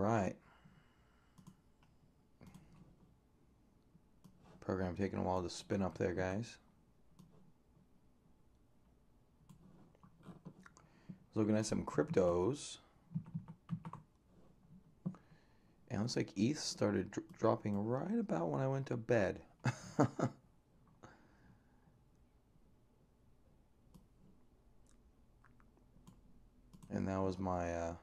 right. Program taking a while to spin up there, guys. Looking at some cryptos. And it looks like ETH started dropping right about when I went to bed. And that was my,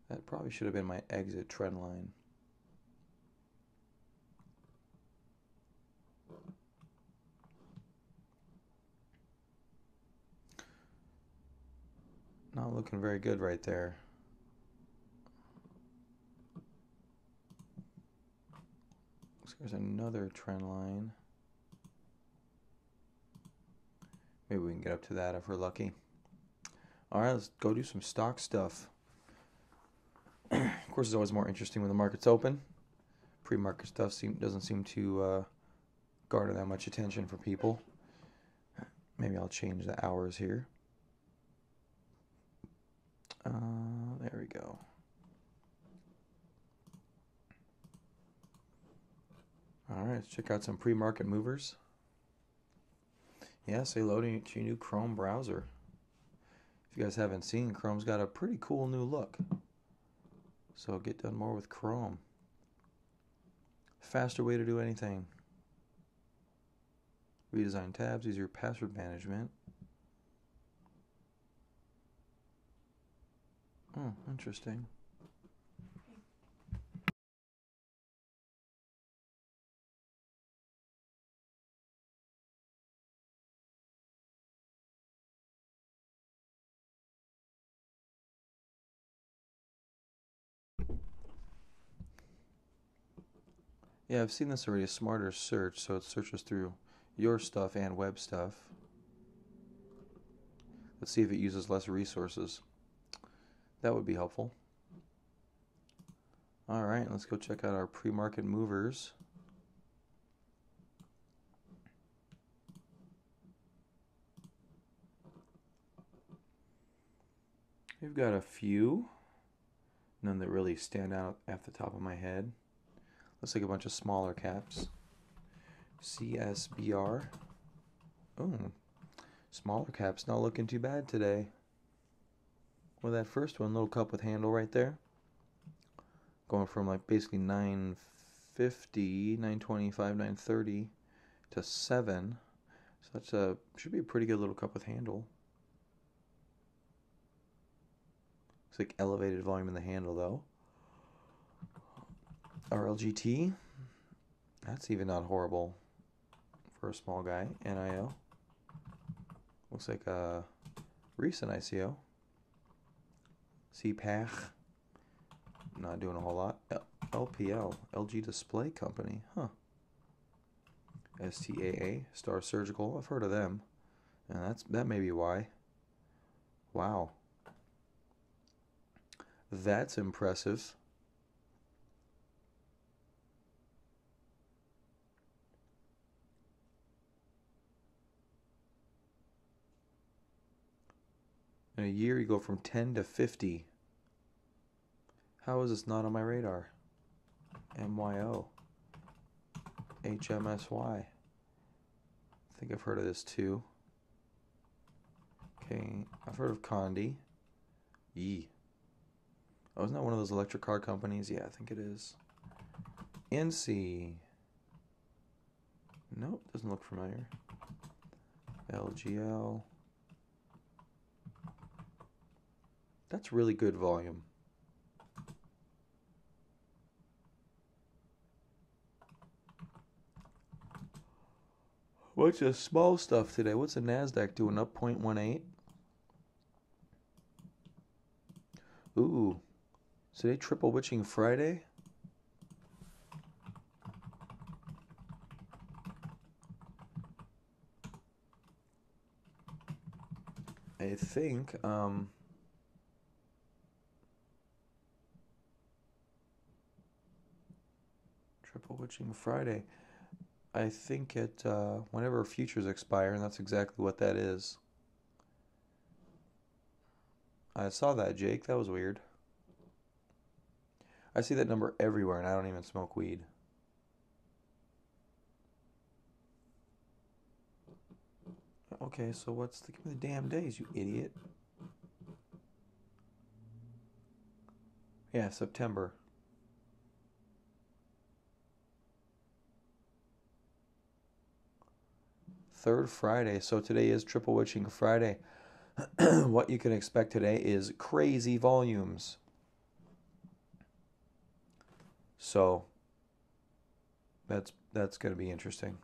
that probably should have been my exit trend line. Not looking very good right there. So there's another trend line. Maybe we can get up to that if we're lucky. All right, let's go do some stock stuff. Of course, it's always more interesting when the market's open. Pre-market stuff doesn't seem to garner that much attention for people. Maybe I'll change the hours here. There we go. All right, let's check out some pre-market movers. Yeah, say hello to your new Chrome browser. If you guys haven't seen, Chrome's got a pretty cool new look. So get done more with Chrome. Faster way to do anything. Redesign tabs, easier password management. Oh, interesting. Yeah, I've seen this already, a smarter search, so it searches through your stuff and web stuff. Let's see if it uses less resources. That would be helpful. All right, let's go check out our pre-market movers. We've got a few, none that really stand out at the top of my head. Looks like a bunch of smaller caps. CSBR. Oh, smaller caps not looking too bad today. Well, that first one, little cup with handle right there. Going from like basically 950, 925, 930 to 7. So that's should be a pretty good little cup with handle. Looks like elevated volume in the handle though. RLGT. That's even not horrible for a small guy. NIO. Looks like a recent ICO. CPAC. Not doing a whole lot. LPL. LG Display Company. Huh. STAA. Star Surgical. I've heard of them. And that may be why. Wow. That's impressive. In a year, you go from 10 to 50. How is this not on my radar? MYO. HMSY. I think I've heard of this too. Okay, I've heard of Condi. Yee. Oh, isn't that one of those electric car companies? Yeah, I think it is. NC. Nope, doesn't look familiar. LGL. That's really good volume. What's the small stuff today? What's the NASDAQ doing? Up 0.18? Ooh. Today, triple witching Friday? I think, triple witching Friday. I think it, whenever futures expire, and that's exactly what that is. I saw that, Jake. That was weird. I see that number everywhere, and I don't even smoke weed. Okay, so give me the damn days, you idiot. Yeah, September. Third Friday. So today is Triple Witching Friday. What you can expect today is crazy volumes. So that's going to be interesting.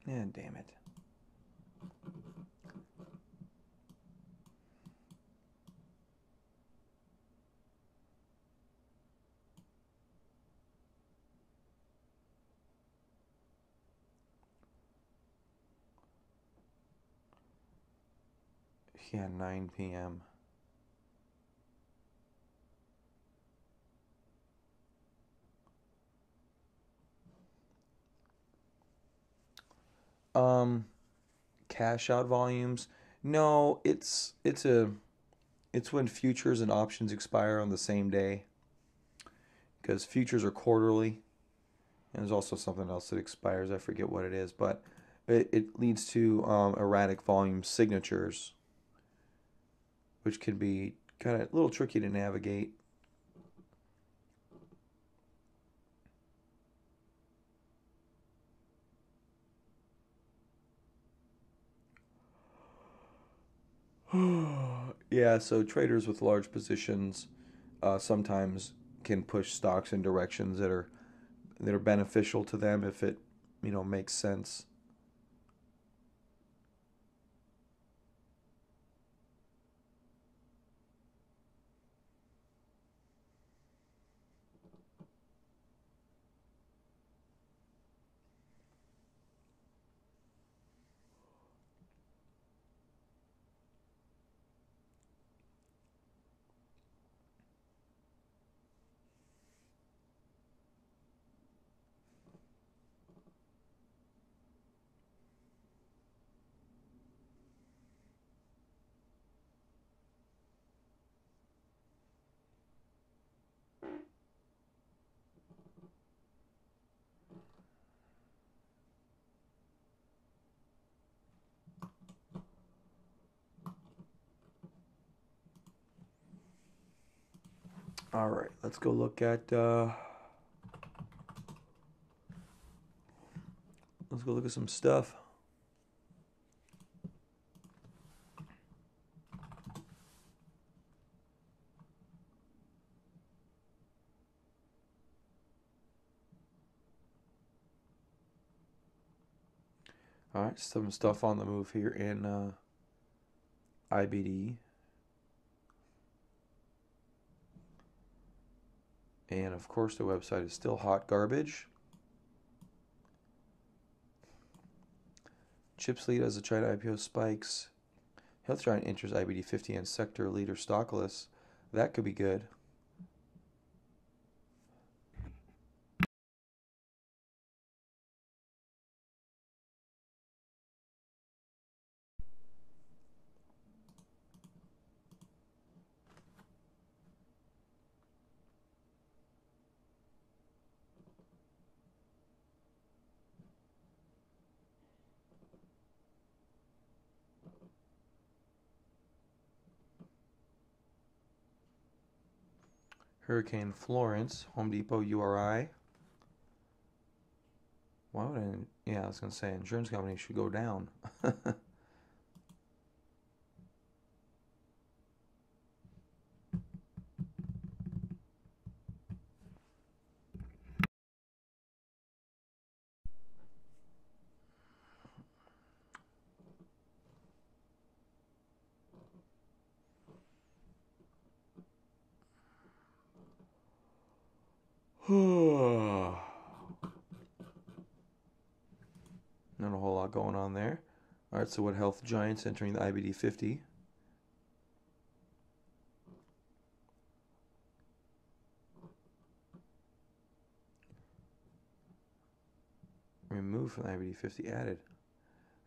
Yeah, damn it. Yeah, 9 p.m. Um, Cash out volumes. No, it's when futures and options expire on the same day because futures are quarterly, and there's also something else that expires. I forget what it is, but it leads to erratic volume signatures, which can be kind of a little tricky to navigate. Yeah, so traders with large positions sometimes can push stocks in directions that are beneficial to them if it makes sense. All right, let's go look at some stuff. All right, some stuff on the move here in IBD. And of course, the website is still hot garbage. Chips lead as a China IPO spikes. HealthGiant enters IBD 50 and sector leader Stockless. That could be good. Hurricane Florence, Home Depot URI. Why would yeah, I was going to say insurance companies should go down. Not a whole lot going on there. All right, so what health giants entering the IBD 50? Removed from the IBD50, added.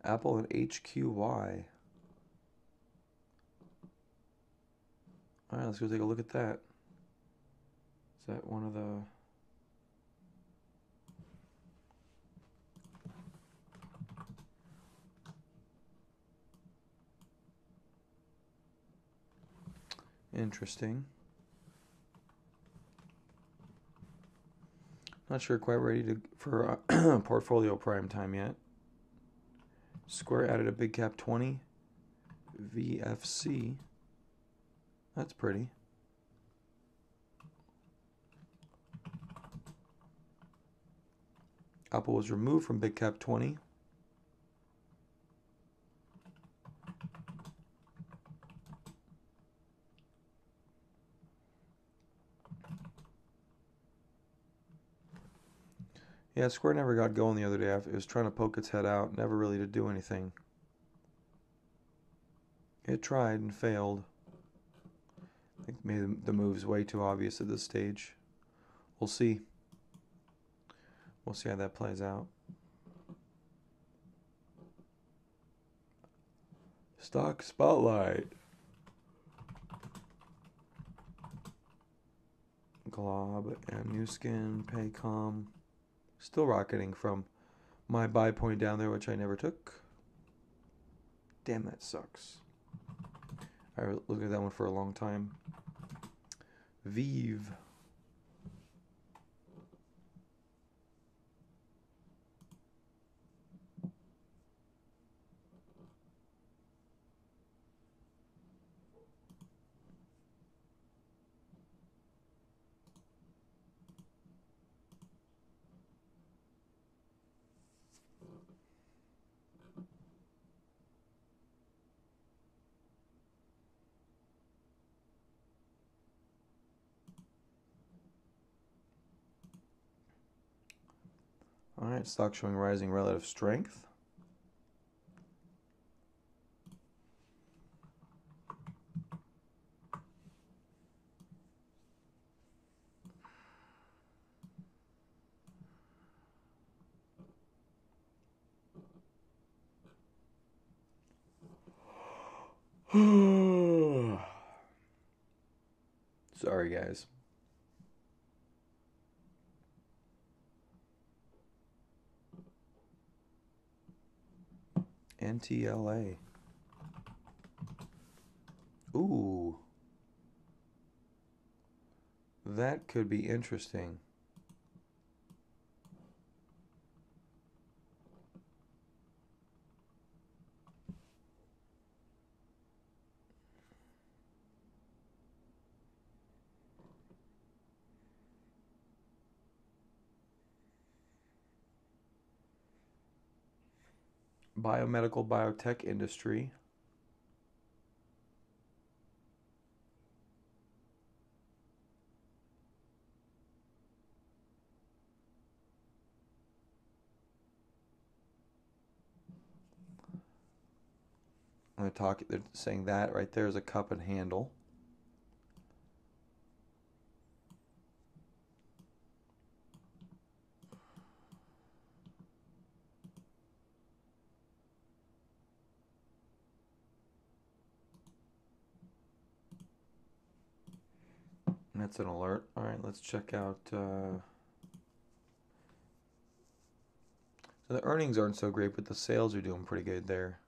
Apple and HQY. Alright, let's go take a look at that. Is that one of the... Interesting. Not sure quite ready for portfolio prime time yet. Square added a big cap 20. VFC. That's pretty. Apple was removed from big cap 20. Yeah, Square never got going the other day. It was trying to poke its head out. Never really did do anything. It tried and failed. I think maybe the move's way too obvious at this stage. We'll see. We'll see how that plays out. Stock Spotlight. Glob and Nu Skin, Paycom. Still rocketing from my buy point down there, which I never took. Damn, that sucks. I looked at that one for a long time. Vive. Alright, stock showing rising relative strength. Sorry, guys. NTLA. Ooh. That could be interesting. Biomedical biotech industry. They're saying that right there is a cup and handle. That's an alert. All right, let's check out. So the earnings aren't so great, but the sales are doing pretty good there.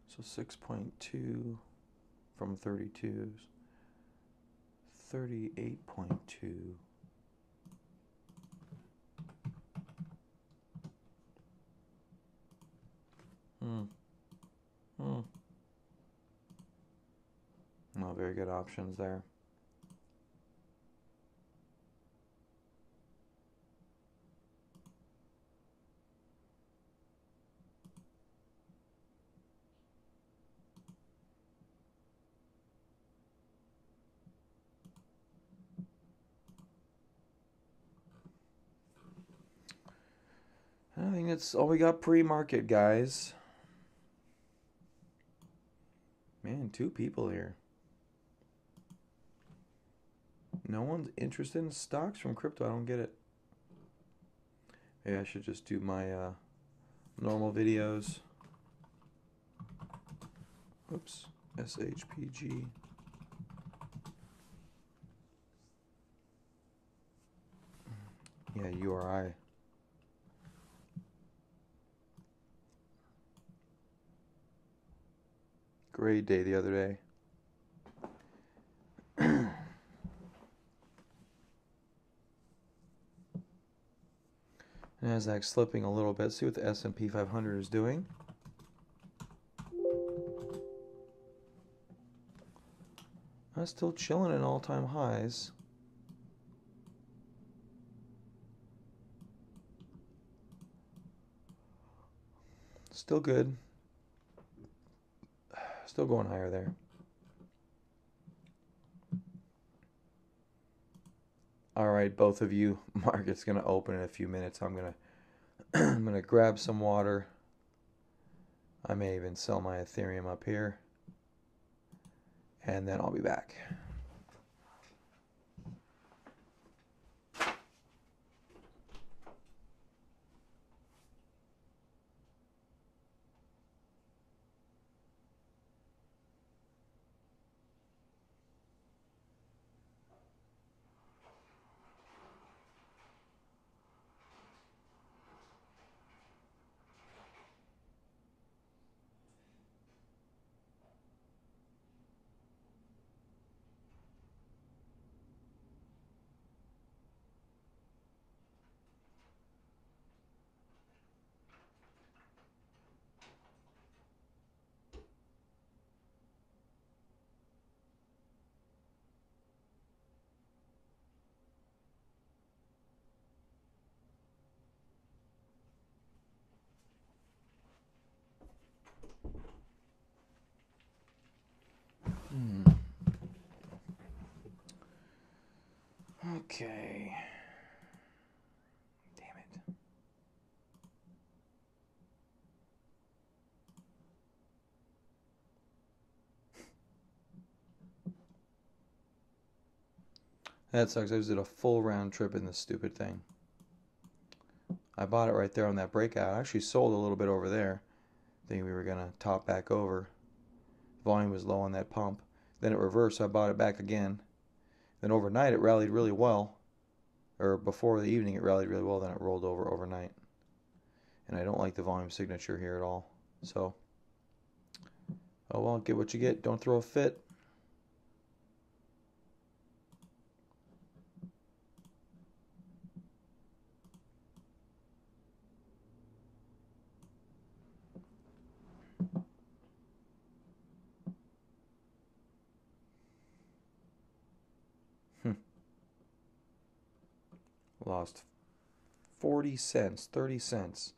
So 6.2 from 32s. 38.2. No, very good options there. I think that's all we got pre-market, guys. Man, two people here. No one's interested in stocks from crypto. I don't get it. Maybe I should just do my normal videos. Oops. SHPG. Yeah, URI. Great day the other day. Nasdaq slipping a little bit. See what the S&P 500 is doing. I'm still chilling at all-time highs. Still good. Still going higher there. All right, both of you. Market's gonna open in a few minutes. I'm gonna grab some water. I may even sell my Ethereum up here, and then I'll be back. Okay. Damn it. That sucks. I just did a full round trip in this stupid thing. I bought it right there on that breakout. I actually sold a little bit over there, thinking we were going to top back over. Volume was low on that pump. Then it reversed, so I bought it back again. Then overnight it rallied really well. Or before the evening it rallied really well, then it rolled over overnight. And I don't like the volume signature here at all. So, oh well, get what you get. Don't throw a fit. Lost 40 cents, 30 cents.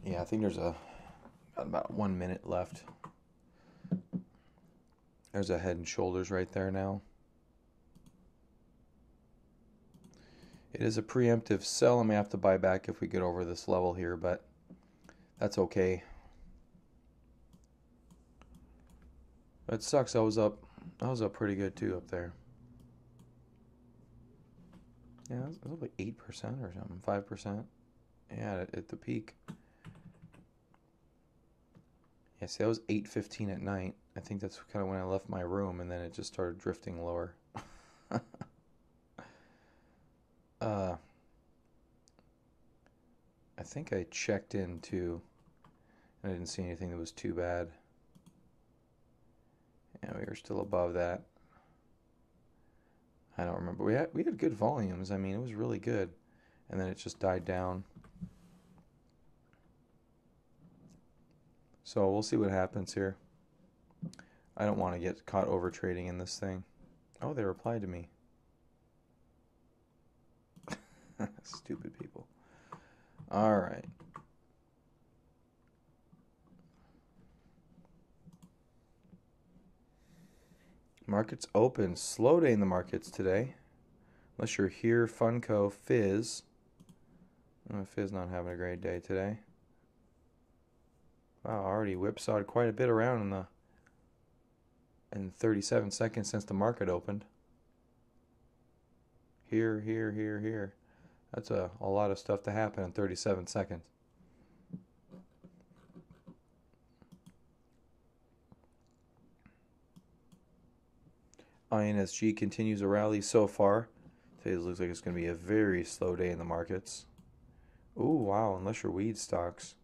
Yeah, I think there's about 1 minute left. There's a Head and Shoulders right there now. It is a preemptive sell. I may have to buy back if we get over this level here, but that's okay. It sucks. I was up pretty good too up there. Yeah, it was like 8% or something, 5%. Yeah, at the peak. Yeah, see, that was 8:15 at night. I think that's kind of when I left my room, and then it just started drifting lower. I think I checked in too, and I didn't see anything that was too bad. Yeah, we were still above that. I don't remember. We had good volumes. I mean, it was really good, and then it just died down. So we'll see what happens here. I don't want to get caught over trading in this thing. Oh, they replied to me. Stupid people. All right. Markets open. Slow day in the markets today. Unless you're here, Funko, Fizz. Fizz not having a great day today. Wow, already whipsawed quite a bit around in 37 seconds since the market opened. Here, here, here, here. That's a lot of stuff to happen in 37 seconds. INSG continues a rally so far. Today looks like it's going to be a very slow day in the markets. Ooh, wow, unless you're weed stocks.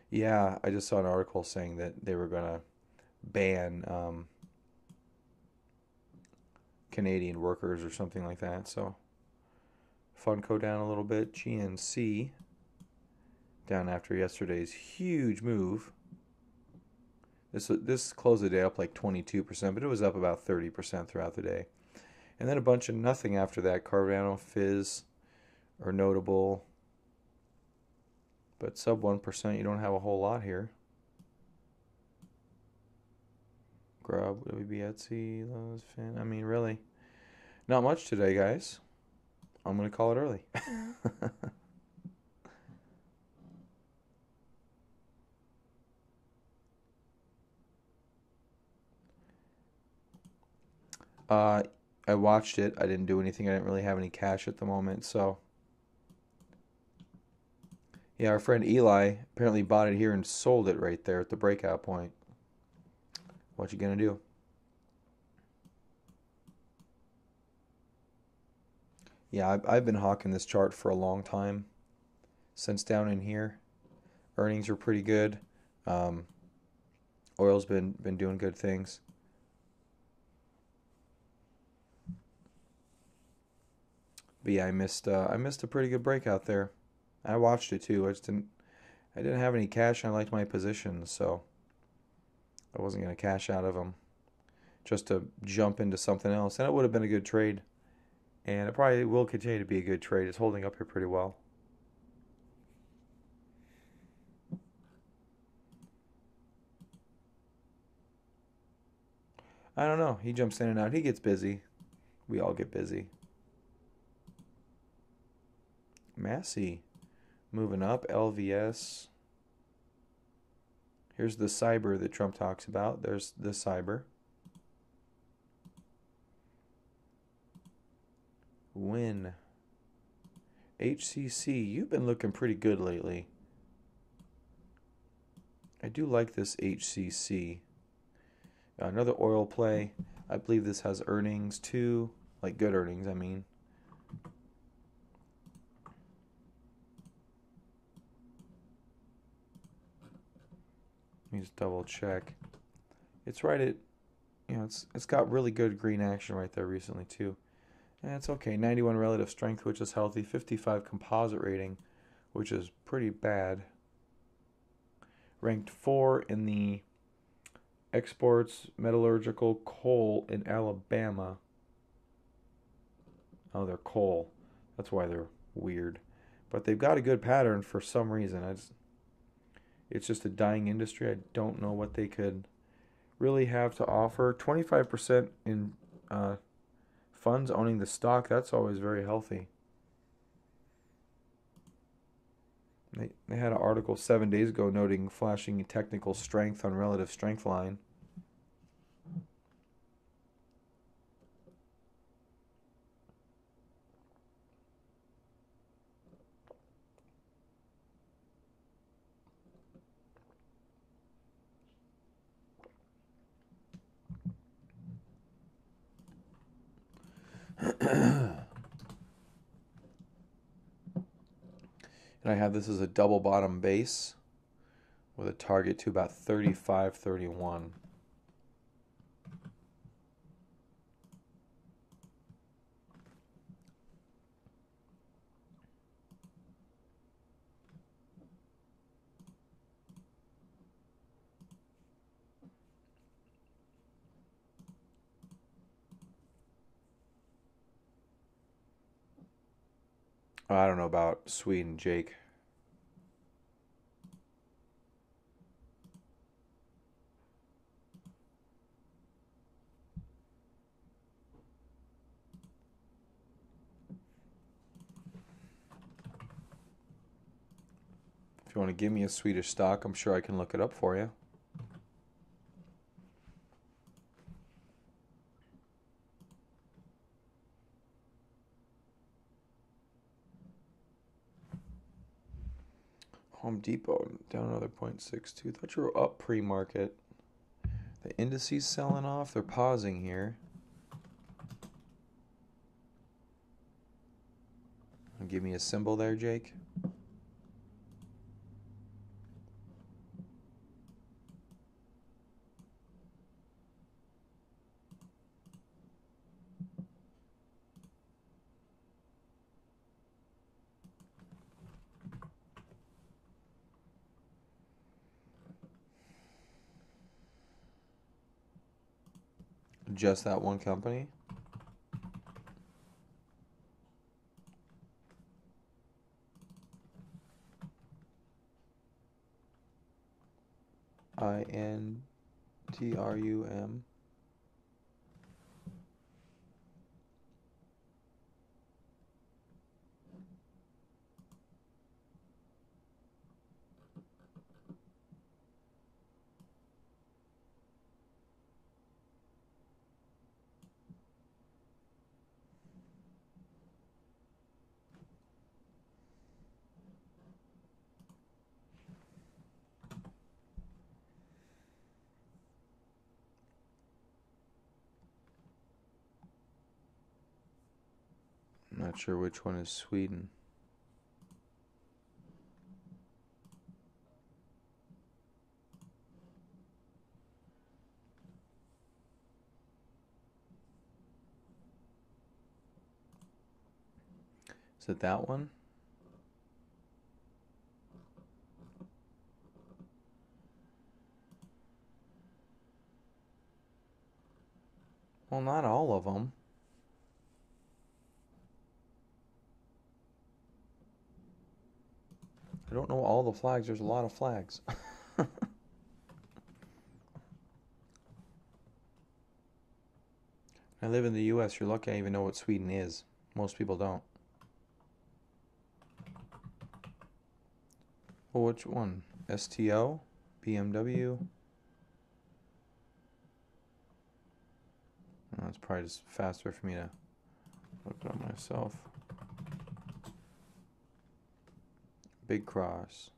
Yeah, I just saw an article saying that they were going to ban Canadian workers or something like that. So Funko down a little bit. GNC down after yesterday's huge move. This closed the day up like 22%, but it was up about 30% throughout the day. And then a bunch of nothing after that. Carvana, Fizz are notable. But sub 1%, you don't have a whole lot here. Grub, WB, Etsy, Lowe's, Finn. I mean, really, not much today, guys. I'm going to call it early. I watched it. I didn't do anything. I didn't really have any cash at the moment, so yeah, our friend Eli apparently bought it here and sold it right there at the breakout point. What you gonna do? Yeah, I've been hawking this chart for a long time. Since down in here, earnings are pretty good. Oil's been doing good things. But yeah, I missed a pretty good breakout there. I watched it too. I didn't have any cash. I liked my positions, so I wasn't gonna cash out of them just to jump into something else. And it would have been a good trade, and it probably will continue to be a good trade. It's holding up here pretty well. I don't know. He jumps in and out. He gets busy. We all get busy. Massey moving up. LVS. Here's the cyber that Trump talks about. There's the cyber. Win. HCC. You've been looking pretty good lately. I do like this HCC. Another oil play. I believe this has earnings too. Like good earnings, I mean. Let me just double check. It's right at, it's got really good green action right there recently too. And it's okay. 91 relative strength, which is healthy. 55 composite rating, which is pretty bad. Ranked 4 in the exports metallurgical coal in Alabama. Oh, they're coal. That's why they're weird. But they've got a good pattern for some reason. It's just a dying industry. I don't know what they could really have to offer. 25% in funds owning the stock. That's always very healthy. They had an article 7 days ago noting flashing technical strength on relative strength line. And I have this as a double bottom base with a target to about 35.31. I don't know about Sweden, Jake. If you want to give me a Swedish stock, I'm sure I can look it up for you. Home Depot down another 0.62. Thought you were up pre-market. The indices selling off. They're pausing here. Give me a symbol there, Jake. Just that one company? INTRUM. Not sure which one is Sweden. Is it that one? Well, not all of them. I don't know all the flags. There's a lot of flags. I live in the US. You're lucky I even know what Sweden is. Most people don't. Well, which one? STO? BMW? Oh, it's probably just faster for me to look it up myself. Big Cross.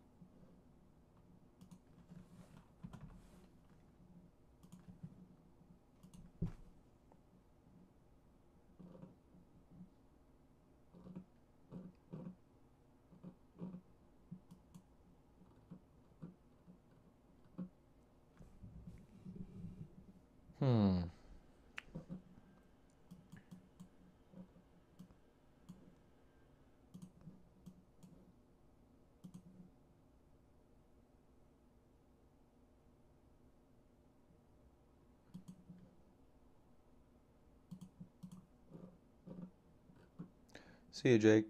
Hmm. See you, Jake.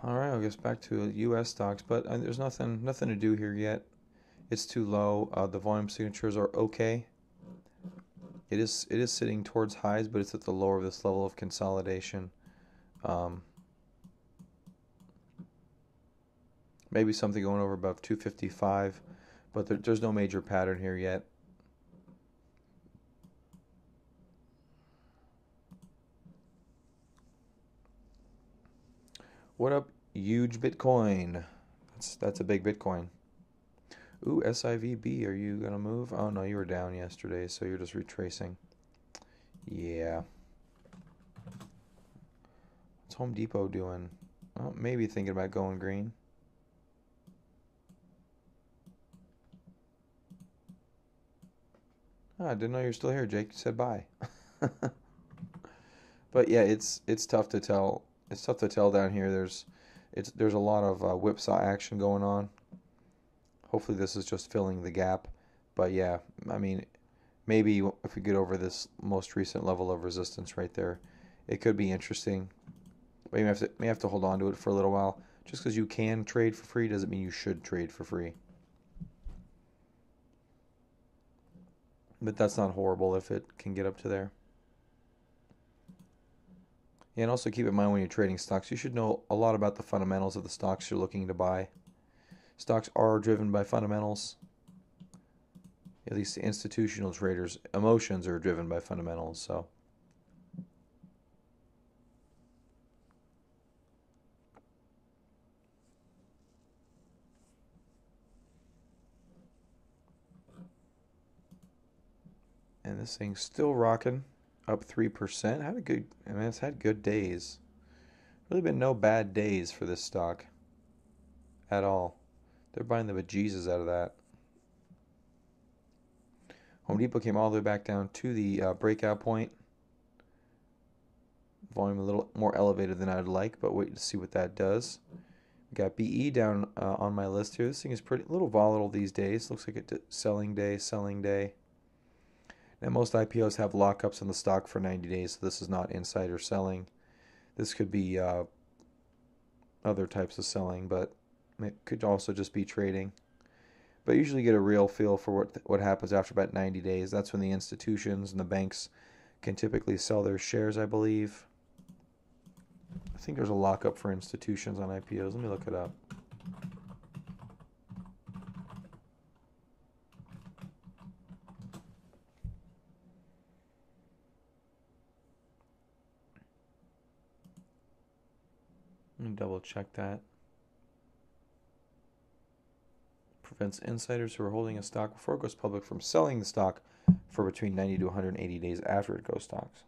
All right, I guess back to U.S. stocks, but there's nothing to do here yet. It's too low. The volume signatures are okay. It is sitting towards highs, but it's at the lower of this level of consolidation. Maybe something going over above 255, but there's no major pattern here yet. What up, huge Bitcoin? That's a big Bitcoin. Ooh, SIVB, are you gonna move? Oh no, you were down yesterday, so you're just retracing. Yeah. What's Home Depot doing? Oh, maybe thinking about going green. Oh, I didn't know you were still here, Jake. You said bye. But yeah, it's tough to tell. It's tough to tell down here. There's a lot of whipsaw action going on. Hopefully this is just filling the gap. But yeah, I mean, maybe if we get over this most recent level of resistance right there, it could be interesting. But you may have to hold on to it for a little while. Just because you can trade for free doesn't mean you should trade for free. But that's not horrible if it can get up to there. Yeah, and also keep in mind when you're trading stocks, you should know a lot about the fundamentals of the stocks you're looking to buy. Stocks are driven by fundamentals. At least the institutional traders' emotions are driven by fundamentals. So, and this thing's still rocking, up 3%. Had a good, I mean, it's had good days. Really been no bad days for this stock at all. They're buying the bejesus out of that. Home Depot came all the way back down to the breakout point. Volume a little more elevated than I'd like, but wait to see what that does. We got BE down on my list here. This thing is pretty a little volatile these days. Looks like a selling day, selling day. Now most IPOs have lockups on the stock for 90 days, so this is not insider selling. This could be other types of selling, but it could also just be trading. But usually you get a real feel for what happens after about 90 days. That's when the institutions and the banks can typically sell their shares, I believe. I think there's a lockup for institutions on IPOs. Let me look it up. Let me double check that. Prevents insiders who are holding a stock before it goes public from selling the stock for between 90 to 180 days after it goes stocks.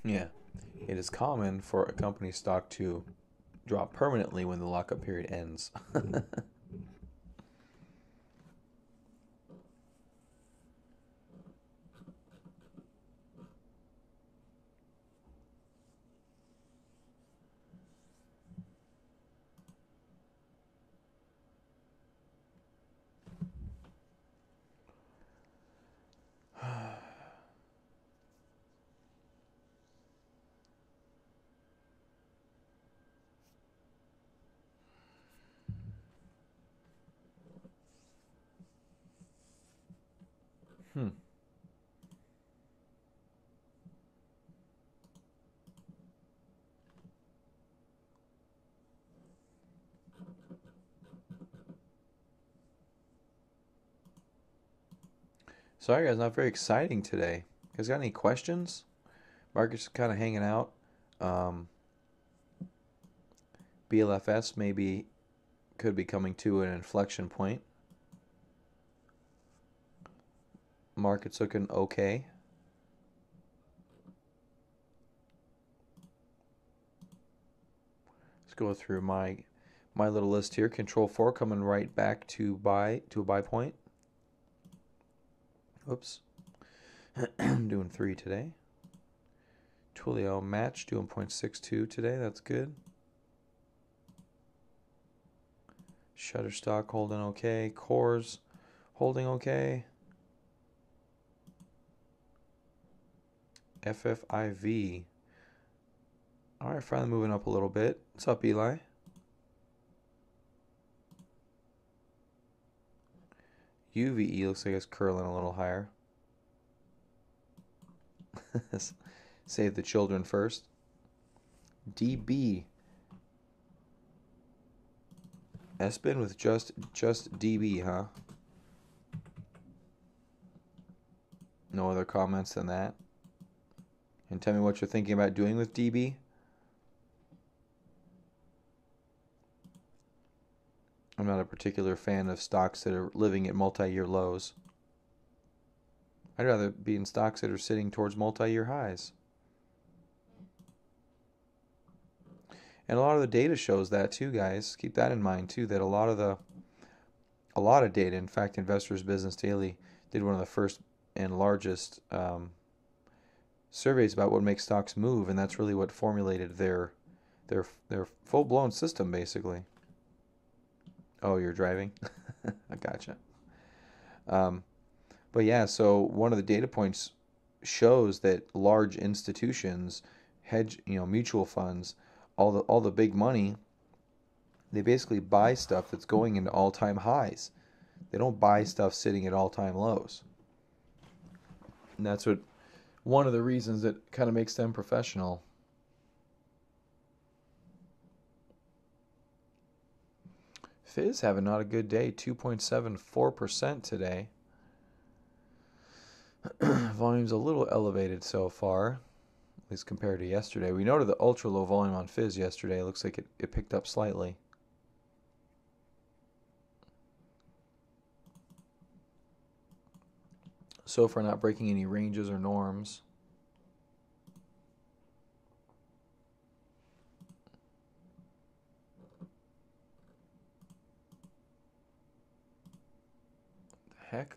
Yeah, it is common for a company stock to drop permanently when the lockup period ends. Hmm. Sorry, guys, not very exciting today. You guys got any questions? Market's kind of hanging out. BLFS maybe could be coming to an inflection point. Market's looking okay. Let's go through my little list here. Control 4 coming right back to a buy point. Oops. Doing 3 today. Twilio match doing 0.62 today. That's good. Shutterstock holding okay. Cores holding okay. FFIV. All right, finally moving up a little bit. What's up, Eli? UVE looks like it's curling a little higher. Save the children first. DB. S-Bin with just DB, huh? No other comments than that? And tell me what you're thinking about doing with DB. I'm not a particular fan of stocks that are living at multi-year lows. I'd rather be in stocks that are sitting towards multi-year highs. And a lot of the data shows that too, guys. Keep that in mind too, that a lot of data, in fact, Investors Business Daily did one of the first and largest surveys about what makes stocks move, and that's really what formulated their full blown system basically. Oh, you're driving? I gotcha. Um, but yeah, so one of the data points shows that large institutions, mutual funds, all the big money, they basically buy stuff that's going into all-time highs. They don't buy stuff sitting at all-time lows. And that's what one of the reasons that kind of makes them professional. Fizz having not a good day, 2.74% today. Volume's a little elevated so far, at least compared to yesterday. We noted the ultra low volume on Fizz yesterday. It looks like it picked up slightly. So far not breaking any ranges or norms. The heck?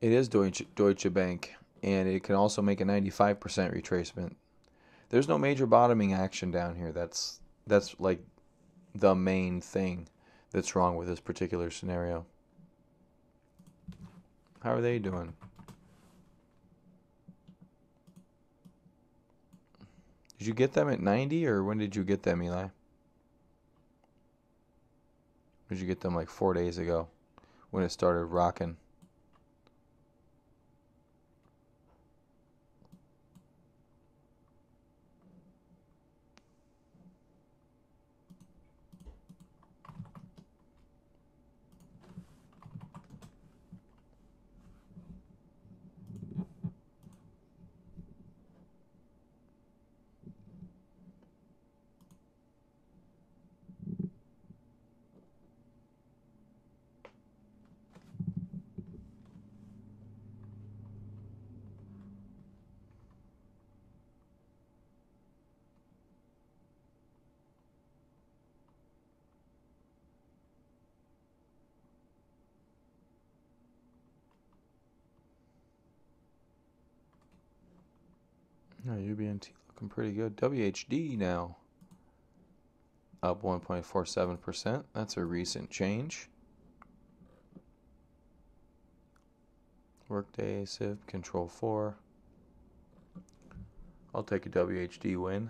It is Deutsche Bank, and it can also make a 95% retracement. There's no major bottoming action down here. That's like the main thing that's wrong with this particular scenario. How are they doing? Did you get them at 90, or when did you get them, Eli? Did you get them like 4 days ago when it started rocking? No, UBNT looking pretty good. WHD now up 1.47%. That's a recent change. Workday, SIP, Control 4. I'll take a WHD win.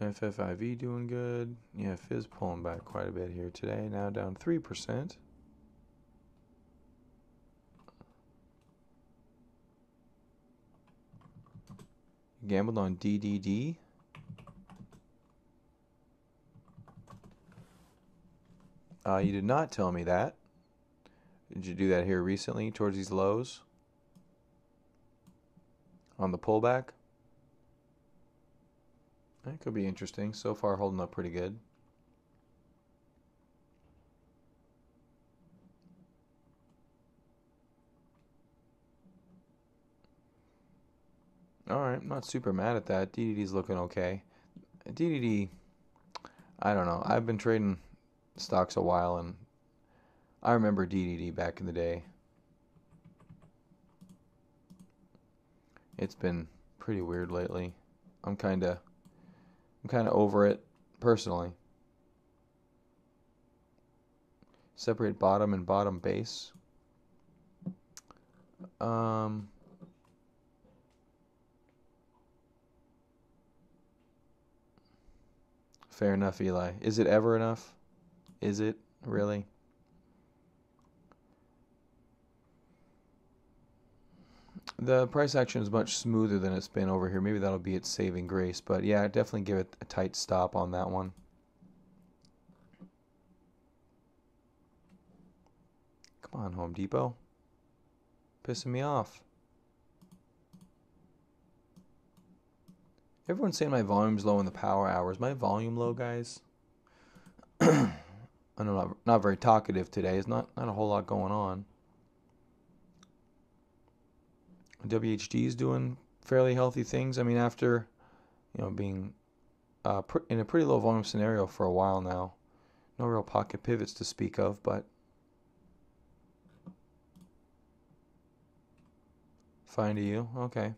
FFIV doing good. Yeah, Fizz pulling back quite a bit here today. Now down 3%. Gambled on DDD. You did not tell me that. Did you do that here recently towards these lows? On the pullback? That could be interesting. So far holding up pretty good. Alright, not super mad at that. DDD's looking okay. DDD, I don't know. I've been trading stocks a while, and I remember DDD back in the day. It's been pretty weird lately. I'm kind of over it personally. Separate bottom and bottom base. Fair enough, Eli. Is it ever enough? Is it really? The price action is much smoother than it's been over here. Maybe that'll be its saving grace. But yeah, definitely give it a tight stop on that one. Come on, Home Depot. Pissing me off. Everyone's saying my volume's low in the power hours. My volume low, guys? I know not very talkative today. There's not a whole lot going on. WHD is doing fairly healthy things. I mean, after being in a pretty low volume scenario for a while now, no real pocket pivots to speak of, but fine to you. Okay.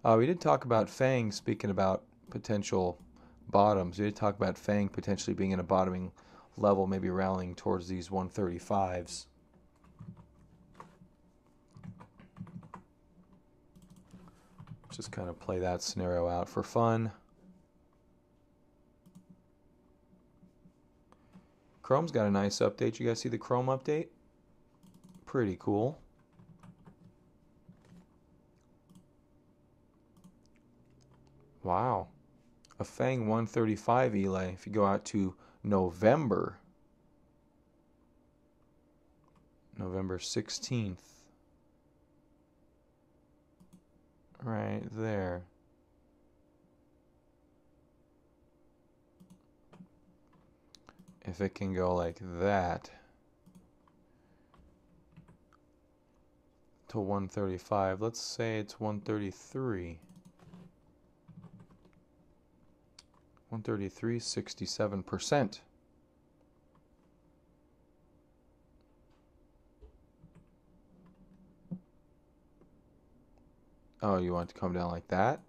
We did talk about FANG. Speaking about potential bottoms, we did talk about FANG potentially being in a bottoming level, maybe rallying towards these 135s. Just kind of play that scenario out for fun. Chrome's got a nice update. You guys see the Chrome update? Pretty cool. Wow. A FANG 135 Eli. If you go out to November 16th. Right there. If it can go like that to 135, let's say it's 133. 133, 67%. Oh, you want it to come down like that?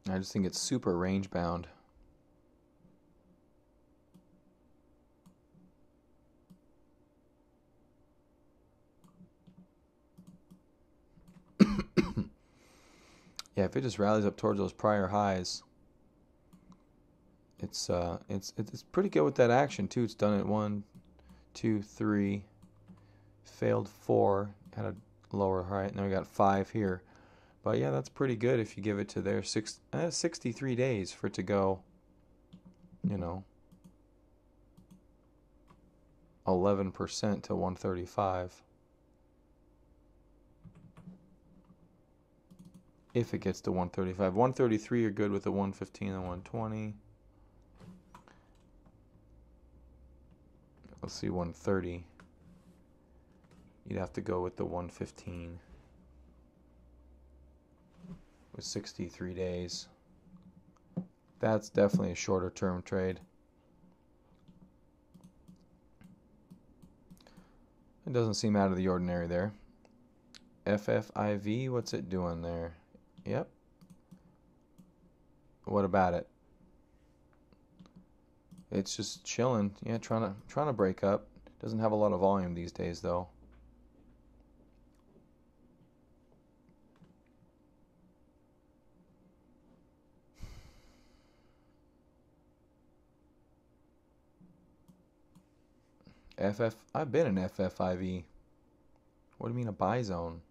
I just think it's super range bound. Yeah, if it just rallies up towards those prior highs, it's pretty good with that action too. It's done it 1, 2, 3, failed 4, had a lower high. Now we got 5 here. But yeah, that's pretty good if you give it to their 63 days for it to go, 11% to 135. If it gets to 135. 133 you're good with the 115 and 120. Let's see, 130. You'd have to go with the 115. With 63 days. That's definitely a shorter term trade. It doesn't seem out of the ordinary there. FFIV, what's it doing there? Yep. What about it? It's just chilling. Yeah, trying to break up. Doesn't have a lot of volume these days though. I've been in FFIV. What do you mean a buy zone?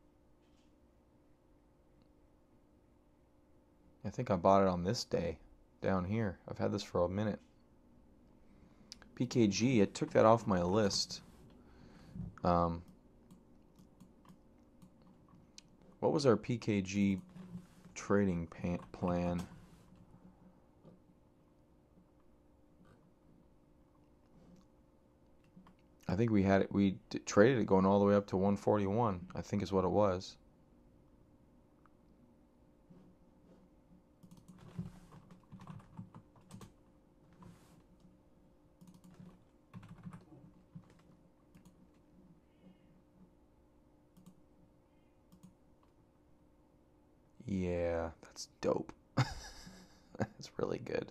I think I bought it on this day down here. I've had this for a minute. PKG, it took that off my list. What was our PKG trading plan? I think we traded it going all the way up to 141, I think is what it was. Yeah, that's dope. That's really good.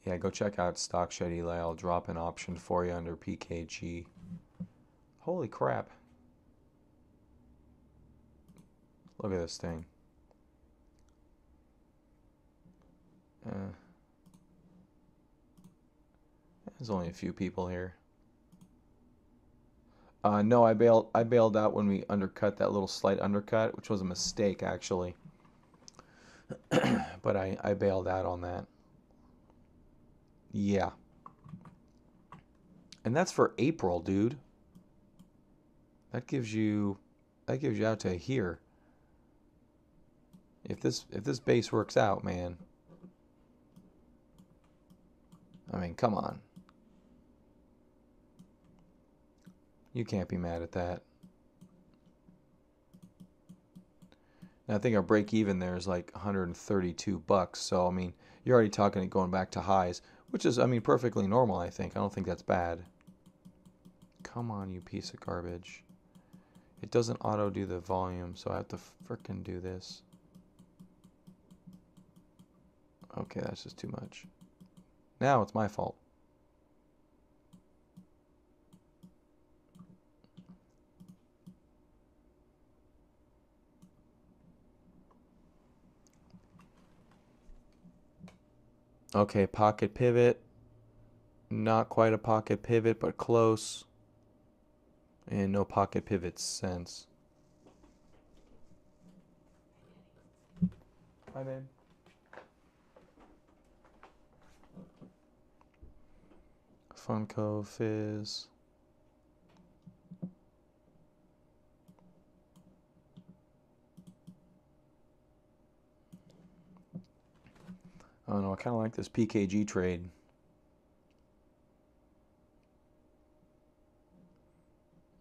Yeah, go check out Stock Shed, Eli. I'll drop an option for you under PKG. Holy crap. Look at this thing. There's only a few people here. No, I bailed out when we undercut that little slight undercut, which was a mistake actually. But I bailed out on that. Yeah. And that's for April, dude. That gives you out to here. If this base works out, man. I mean, come on. You can't be mad at that. Now, I think our break even there is like $132. So I mean, you're already talking it going back to highs, which is, I mean, perfectly normal. I think. I don't think that's bad. Come on, you piece of garbage. It doesn't auto do the volume, so I have to frickin' do this. Okay, that's just too much. Now it's my fault. Okay, pocket pivot. Not quite a pocket pivot, but close. And no pocket pivots since. Hi, babe. Funko Fizz. I don't know, I kind of like this PKG trade.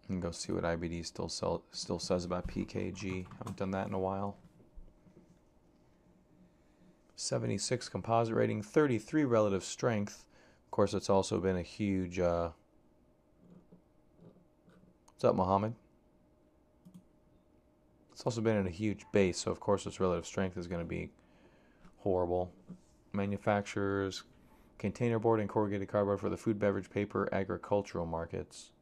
And go see what IBD still says about PKG. Haven't done that in a while. 76 composite rating, 33 relative strength. Of course, it's also been a huge... What's up, Mohammed? It's also been in a huge base, so of course its relative strength is going to be horrible. Manufacturers, container board and corrugated cardboard for the food, beverage, paper, agricultural markets.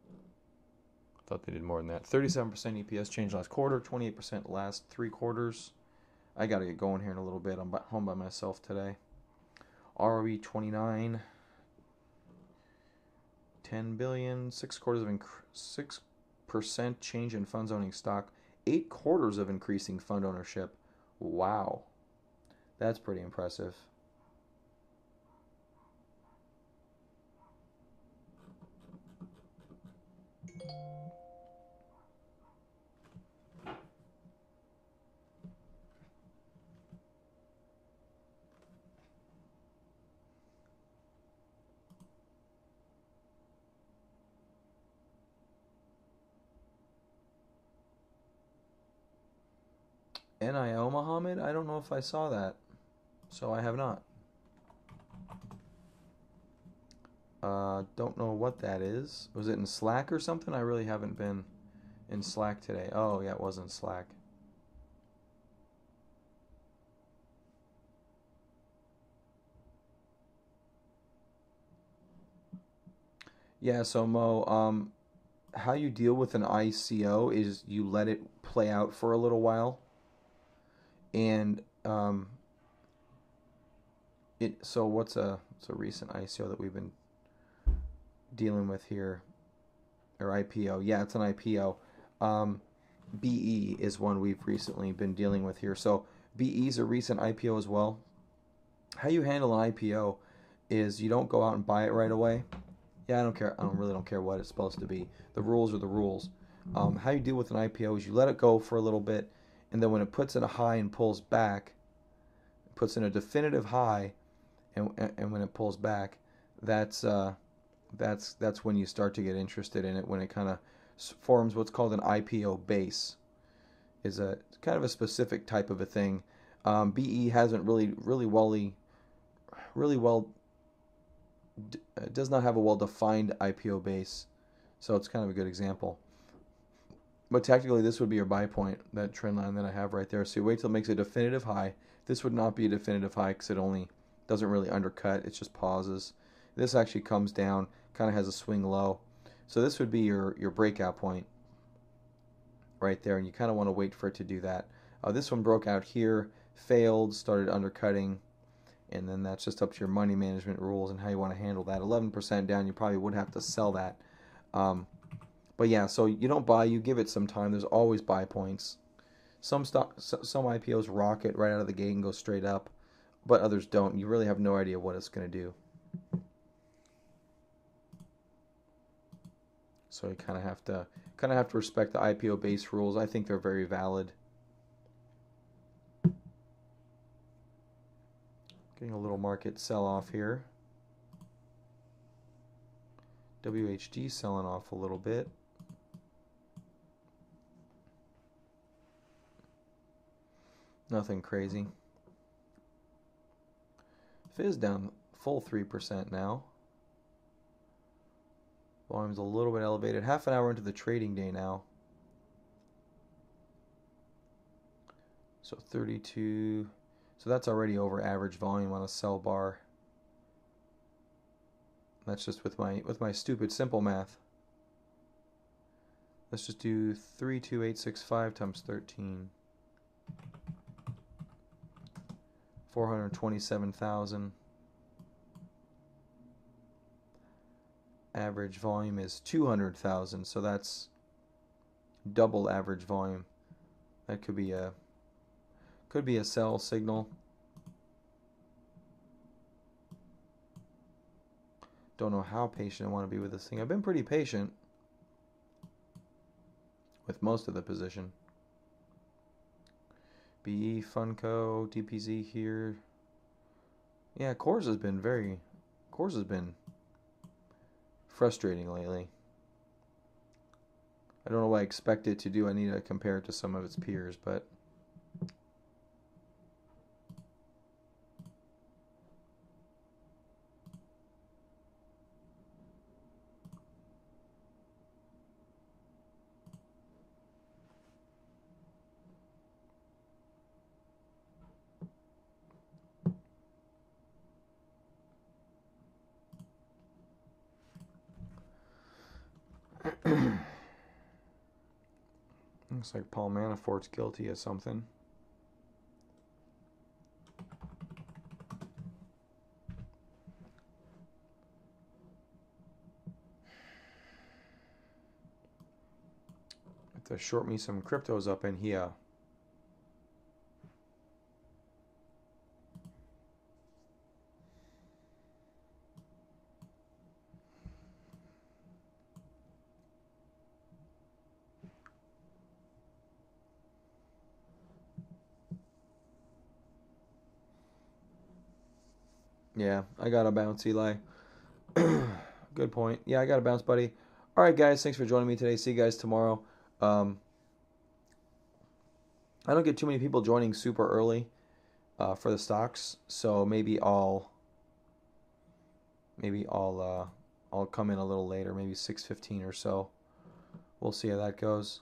I thought they did more than that. 37% EPS change last quarter, 28% last 3 quarters. I got to get going here in a little bit. I'm home by myself today. ROE 29. 10 billion. 6 quarters of 6% change in funds owning stock. 8 quarters of increasing fund ownership. Wow. That's pretty impressive. NIO, Muhammad? I don't know if I saw that. So I have not. Don't know what that is. Was it in Slack or something? I really haven't been in Slack today. Oh, yeah, it was in Slack. Yeah, so Mo, how you deal with an ICO is you let it play out for a little while. And so what's a recent ICO that we've been dealing with here, or IPO? Yeah, it's an IPO. BE is one we've recently been dealing with here. So BE is a recent IPO as well. How you handle an IPO is you don't go out and buy it right away. Yeah, I don't care. I really don't care what it's supposed to be. The rules are the rules. How you deal with an IPO is you let it go for a little bit, and then when it puts in a high and pulls back, it puts in a definitive high, and when it pulls back, that's when you start to get interested in it. When it kind of forms what's called an IPO base, is a kind of a specific type of a thing. BE hasn't really well does not have a well-defined IPO base, so it's kind of a good example. But technically, this would be your buy point, that trend line that I have right there. So you wait till it makes a definitive high. This would not be a definitive high because it only doesn't really undercut. It just pauses. This actually comes down, kind of has a swing low. So this would be your breakout point right there, and you kind of want to wait for it to do that. This one broke out here, failed, started undercutting, and then that's just up to your money management rules and how you want to handle that. 11% down, you probably would have to sell that. But yeah, so you don't buy, you give it some time. There's always buy points. Some IPOs rocket right out of the gate and go straight up, but others don't. You really have no idea what it's going to do. So you kind of have to respect the IPO base rules. I think they're very valid. Getting a little market sell-off here. WHD selling off a little bit. Nothing crazy. Fizz down full 3% now. Volume's a little bit elevated. Half an hour into the trading day now. So 32. So that's already over average volume on a sell bar. That's just with my stupid simple math. Let's just do 32865 times 13. 427,000. Average volume is 200,000, so that's double average volume. That could be a sell signal. Don't know how patient I want to be with this thing. I've been pretty patient with most of the position. BE, Funko, DPZ here. Yeah, Coors has been frustrating lately. I don't know what I expect it to do. I need to compare it to some of its peers, but looks like Paul Manafort's guilty of something. Have to short me some cryptos up in here. Yeah, I got to bounce, Eli. Good point. Yeah, I got to bounce, buddy. All right, guys, thanks for joining me today. See you guys tomorrow. I don't get too many people joining super early for the stocks, so maybe I'll come in a little later, maybe 6:15 or so. We'll see how that goes.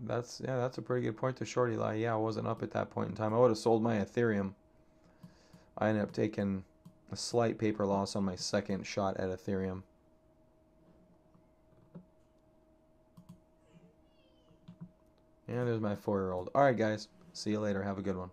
That's a pretty good point to short, Eli. Yeah, I wasn't up at that point in time. I would have sold my Ethereum. I ended up taking a slight paper loss on my second shot at Ethereum. And there's my 4-year-old. All right, guys. See you later. Have a good one.